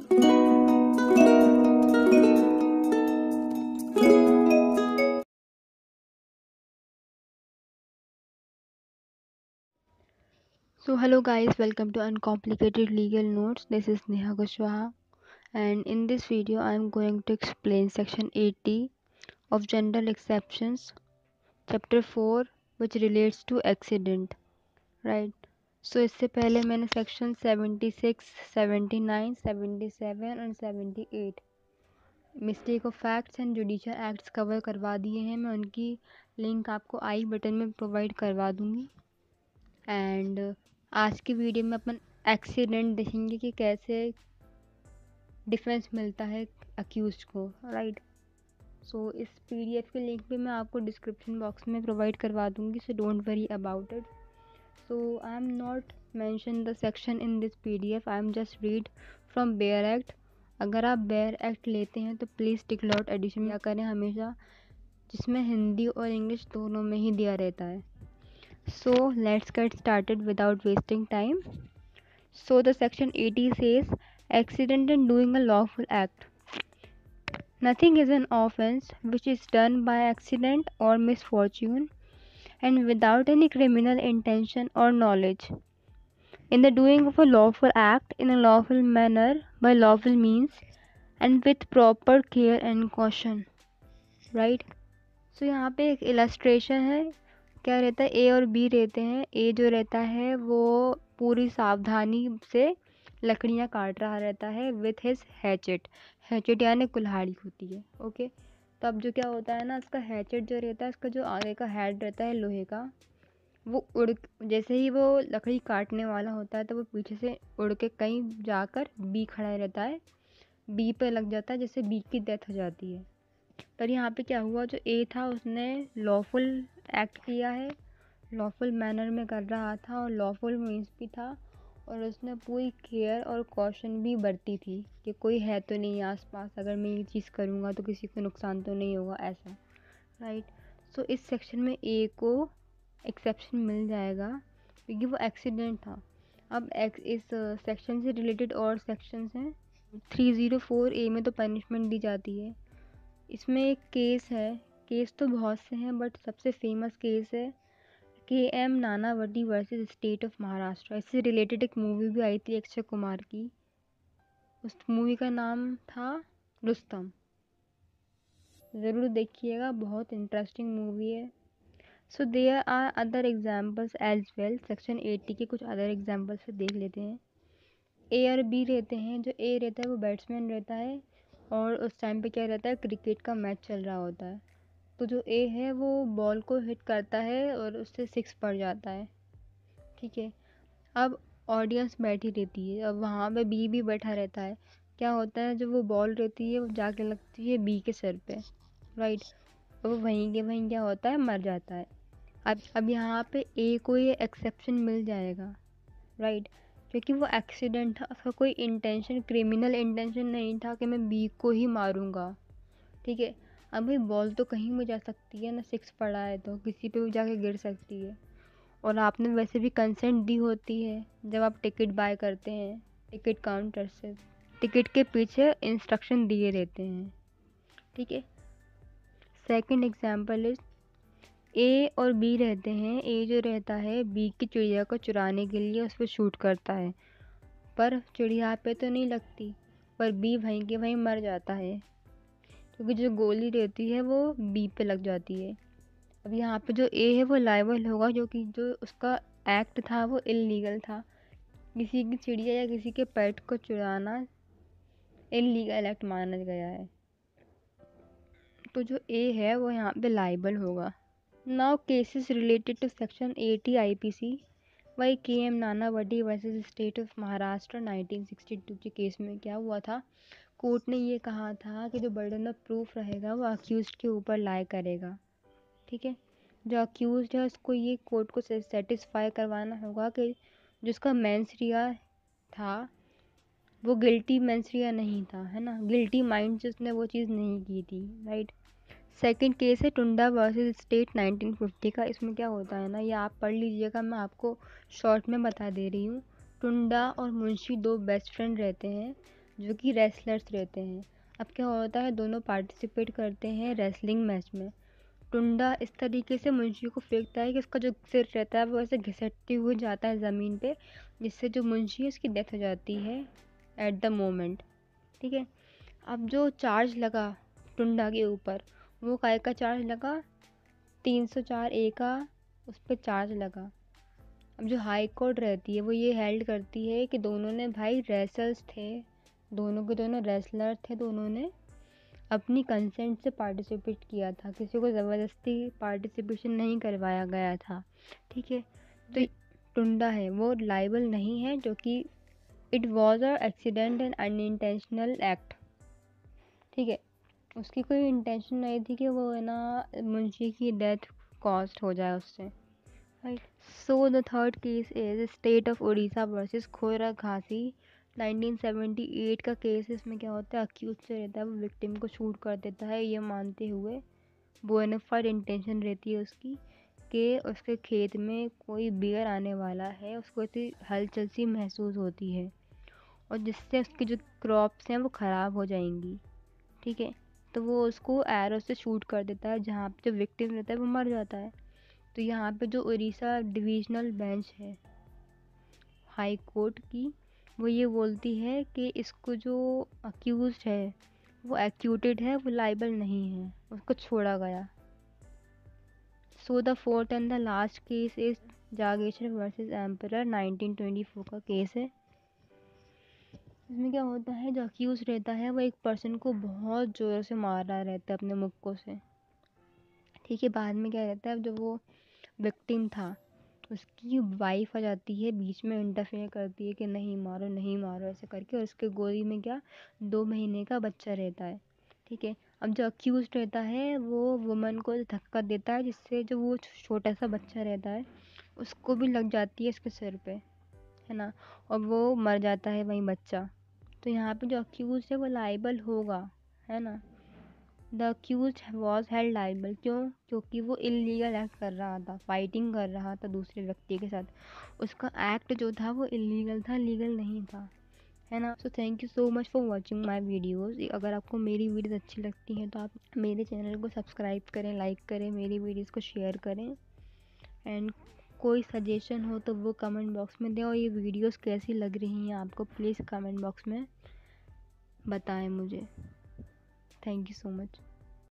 So hello guys, welcome to Uncomplicated Legal Notes. This is Neha Kushwaha, and in this video I am going to explain section 80 of General Exceptions, chapter 4, which relates to accident, right? So इससे पहले मैंने section 76, 79, 77 और 78 mistake of facts and judicial acts cover करवा दिए हैं। मैं उनकी link आपको आई बटन में प्रोवाइड करवा दूँगी। एंड आज की वीडियो में अपन एक्सीडेंट देखेंगे कि कैसे डिफेंस मिलता है अक्यूज्ड को, राइट। सो इस पीडीएफ के लिंक भी मैं आपको डिस्क्रिप्शन बॉक्स में प्रोवाइड करवा दूंगी, so don't worry about it. So I am not mention the section in this PDF, I am just read from bare act. अगर आप बेयर एक्ट लेते हैं तो प्लीज़ टिक लॉट एडिशन क्या करें हमेशा, जिसमें हिंदी और इंग्लिश दोनों में ही दिया रहता है। So let's get started without wasting time. So the section 80 says accident in doing a lawful act. Nothing is an offense which is done by accident or misfortune and without any criminal intention or knowledge. In the doing of a lawful act in a lawful manner by lawful means and with proper care and caution. Right? So यहाँ पे एक illustration है। क्या रहता है, ए और B रहते हैं। ए जो रहता है वो पूरी सावधानी से लकड़ियाँ काट रहा रहता है विथ हिज हैचेट। हैचेट यानी कुल्हाड़ी होती है, ओके। तो अब जो क्या होता है ना, इसका हैचेट जो रहता है, इसका जो आगे का हेड रहता है लोहे का, वो जैसे ही वो लकड़ी काटने वाला होता है तो वो पीछे से उड़ के कहीं जाकर बी खड़ा रहता है, बी पे लग जाता है, जिससे बी की डेथ हो जाती है। पर यहाँ पे क्या हुआ, जो ए था उसने लॉफुल एक्ट किया है, लॉफुल मैनर में कर रहा था और लॉफुल मीन्स भी था, और उसने पूरी केयर और कॉशन भी बरती थी कि कोई है तो नहीं आसपास, अगर मैं ये चीज़ करूँगा तो किसी को नुकसान तो नहीं होगा, ऐसा, राइट। सो इस सेक्शन में ए को एक्सेप्शन मिल जाएगा क्योंकि वो एक्सीडेंट था। अब इस सेक्शन से रिलेटेड और सेक्शंस हैं। 304 ए में तो पनिशमेंट दी जाती है। इसमें एक केस है, केस तो बहुत से हैं बट सबसे फेमस केस है KM Nanavati versus state of Maharashtra. इससे रिलेटेड एक मूवी भी आई थी अक्षय कुमार की, उस मूवी का नाम था रुस्तम। ज़रूर देखिएगा, बहुत इंटरेस्टिंग मूवी है। So there are other examples as well. Section 80 के कुछ अदर एग्जाम्पल्स से देख लेते हैं। ए और बी रहते हैं। जो ए रहता है वो बैट्समैन रहता है और उस टाइम पे क्या रहता है, क्रिकेट का मैच चल रहा होता है। तो जो ए है वो बॉल को हिट करता है और उससे 6 पड़ जाता है, ठीक है। अब ऑडियंस बैठी रहती है, अब वहाँ पे बी भी बैठा रहता है। क्या होता है, जब वो बॉल रहती है वो जाके लगती है बी के सर पे, राइट। और वो वहीं के वहीं क्या होता है, मर जाता है। अब यहाँ पे ए को ये एक्सेप्शन मिल जाएगा, राइट, क्योंकि वो एक्सीडेंट था, उसका कोई इंटेंशन, क्रिमिनल इंटेंशन नहीं था कि मैं बी को ही मारूंगा, ठीक है। अब भाई बॉल तो कहीं भी जा सकती है ना, 6 पड़ा है तो किसी पे भी जाके गिर सकती है। और आपने वैसे भी कंसेंट दी होती है जब आप टिकट बाय करते हैं टिकट काउंटर से, टिकट के पीछे इंस्ट्रक्शन दिए रहते हैं, ठीक है। सेकंड एग्जांपल इज ए और बी रहते हैं। ए जो रहता है बी की चिड़िया को चुराने के लिए उस पर शूट करता है, पर चिड़िया पे तो नहीं लगती, पर बी वहीं के वहीं मर जाता है क्योंकि जो गोली रहती है वो बी पे लग जाती है। अब यहाँ पे जो ए है वो लायबल होगा क्योंकि जो उसका एक्ट था वो इलीगल था। किसी की चिड़िया या किसी के पेट को चुराना इलीगल एक्ट माना गया है, तो जो ए है वो यहाँ पे लायबल होगा। Now cases related to section 80 IPC। वही KM Nanavati versus state of Maharashtra 1962 के केस में क्या हुआ था, कोर्ट ने ये कहा था कि जो बर्डन ऑफ प्रूफ रहेगा वो अक्यूज्ड के ऊपर लाए करेगा, ठीक है। जो अक्यूज्ड है उसको ये कोर्ट को सेटिस्फाई करवाना होगा कि जिसका मेंस रिया था वो गिल्टी मेंस रिया नहीं था, है ना, गिल्टी माइंड से उसने वो चीज़ नहीं की थी, राइट। सेकंड केस है टुंडा वर्सेस स्टेट 1950 का। इसमें क्या होता है ना, ये आप पढ़ लीजिएगा, मैं आपको शॉर्ट में बता दे रही हूँ। टुंडा और मुंशी दो बेस्ट फ्रेंड रहते हैं। जो कि रेसलर्स रहते हैं। अब क्या होता है, दोनों पार्टिसिपेट करते हैं रेसलिंग मैच में। टुंडा इस तरीके से मुंशी को फेंकता है कि उसका जो सिर रहता है वो ऐसे घिसटते हुए जाता है ज़मीन पे, जिससे जो मुंशी है उसकी डेथ हो जाती है एट द मोमेंट। ठीक है। अब जो चार्ज लगा टुंडा के ऊपर, वो काय का चार्ज लगा, 304A का उस पर चार्ज लगा। अब जो हाई कोर्ट रहती है वो ये हेल्ड करती है कि दोनों ने भाई रेसल्स थे, दोनों के दोनों रेसलर थे, दोनों ने अपनी कंसेंट से पार्टिसिपेट किया था, किसी को ज़बरदस्ती पार्टिसिपेशन नहीं करवाया गया था। ठीक है। तो टुंडा है वो लाइबल नहीं है, जो कि it was a accident and unintentional act. ठीक है। उसकी कोई इंटेंशन नहीं थी कि वो है ना मुंशी की डेथ कॉस्ट हो जाए उससे। Right. So the third case is state of Orissa versus Khora Ghasi, 1978 का केस। इसमें क्या होता है, अक्यूज से रहता है वो विक्टिम को शूट कर देता है, ये मानते हुए बोनाफाइड इंटेंशन रहती है उसकी कि उसके खेत में कोई बियर आने वाला है, उसको ऐसी हलचल सी महसूस होती है और जिससे उसकी जो क्रॉप्स हैं वो ख़राब हो जाएंगी। ठीक है। तो वो उसको एरो से शूट कर देता है, जहाँ पे जो विक्टिम रहता है वो मर जाता है। तो यहाँ पे जो उड़ीसा डिविजनल बेंच है हाई कोर्ट की, वो ये बोलती है कि इसको जो अक्यूज है वो एक्यूटेड है, वो लाइबल नहीं है, उसको छोड़ा गया। So the fourth and the last case is Jageshwar versus emperor, 1924 का केस है। इसमें क्या होता है, जो अक्यूज रहता है वो एक पर्सन को बहुत ज़ोर से मार रहा रहता है अपने मुक्कों से। ठीक है। बाद में क्या रहता है, जब वो विक्टिम था उसकी वाइफ आ जाती है बीच में, इंटरफेयर करती है कि नहीं मारो नहीं मारो ऐसे करके, और उसके गोदी में क्या 2 महीने का बच्चा रहता है। ठीक है। अब जो अक्यूज रहता है वो वुमन को धक्का देता है, जिससे जो वो छोटा सा बच्चा रहता है उसको भी लग जाती है इसके सिर पे, है ना, और वो मर जाता है वही बच्चा। तो यहाँ पे जो अक्यूज है वो लाइबल होगा, है ना। The accused was held liable, क्यों, क्योंकि वो इलीगल एक्ट कर रहा था, फाइटिंग कर रहा था दूसरे व्यक्ति के साथ। उसका एक्ट जो था वो इलीगल था, लीगल नहीं था, है ना। So thank you so much for watching my videos. अगर आपको मेरी वीडियोज़ अच्छी लगती हैं तो आप मेरे चैनल को सब्सक्राइब करें, लाइक करें, मेरी वीडियोज़ को शेयर करें। एंड कोई सजेशन हो तो वो कमेंट बॉक्स में दें, और ये वीडियोज़ कैसी लग रही हैं आपको प्लीज़ कमेंट बॉक्स में बताएं मुझे। Thank you so much.